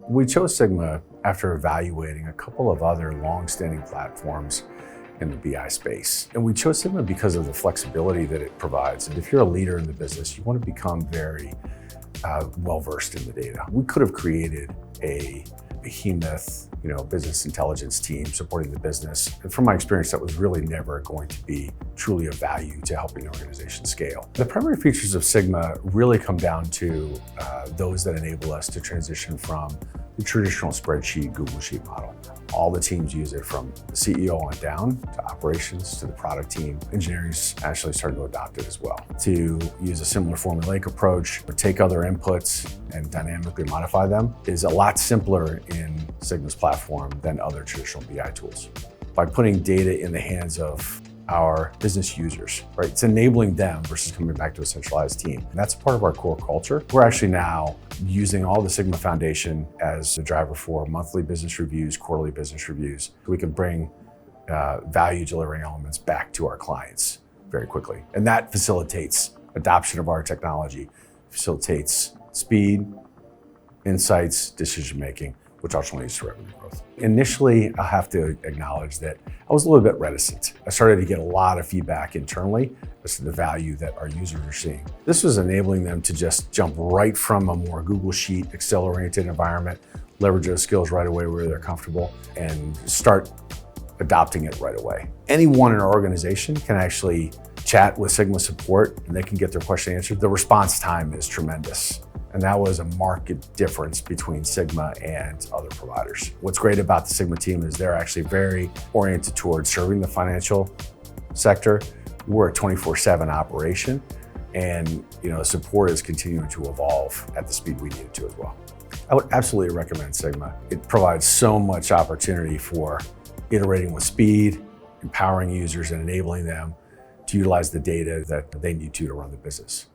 We chose Sigma after evaluating a couple of other long-standing platforms in the BI space. And we chose Sigma because of the flexibility that it provides. And if you're a leader in the business, you want to become very well-versed in the data. We could have created a behemoth, business intelligence team supporting the business. And from my experience, that was really never going to be truly of value to helping the organization scale. The primary features of Sigma really come down to those that enable us to transition from the traditional spreadsheet Google Sheet model. All the teams use it, from the CEO on down to operations to the product team. Engineering's actually starting to adopt it as well. To use a similar formulaic approach, or take other inputs and dynamically modify them, is a lot simpler in Sigma's platform than other traditional BI tools. By putting data in the hands of our business users, right? It's enabling them versus coming back to a centralized team. And that's part of our core culture. We're actually now using all the Sigma Foundation as the driver for monthly business reviews, quarterly business reviews, so we can bring value delivering elements back to our clients very quickly. And that facilitates adoption of our technology, facilitates speed, insights, decision-making, which ultimately leads to revenue growth. Initially, I have to acknowledge that I was a little bit reticent. I started to get a lot of feedback internally as to the value that our users are seeing. This was enabling them to just jump right from a more Google Sheet, Excel-oriented environment, leverage those skills right away where they're comfortable, and start adopting it right away. Anyone in our organization can actually chat with Sigma support and they can get their question answered. The response time is tremendous. And that was a marked difference between Sigma and other providers. What's great about the Sigma team is they're actually very oriented towards serving the financial sector. We're a 24/7 operation, and support is continuing to evolve at the speed we need it to as well. I would absolutely recommend Sigma. It provides so much opportunity for iterating with speed, empowering users and enabling them to utilize the data that they need to run the business.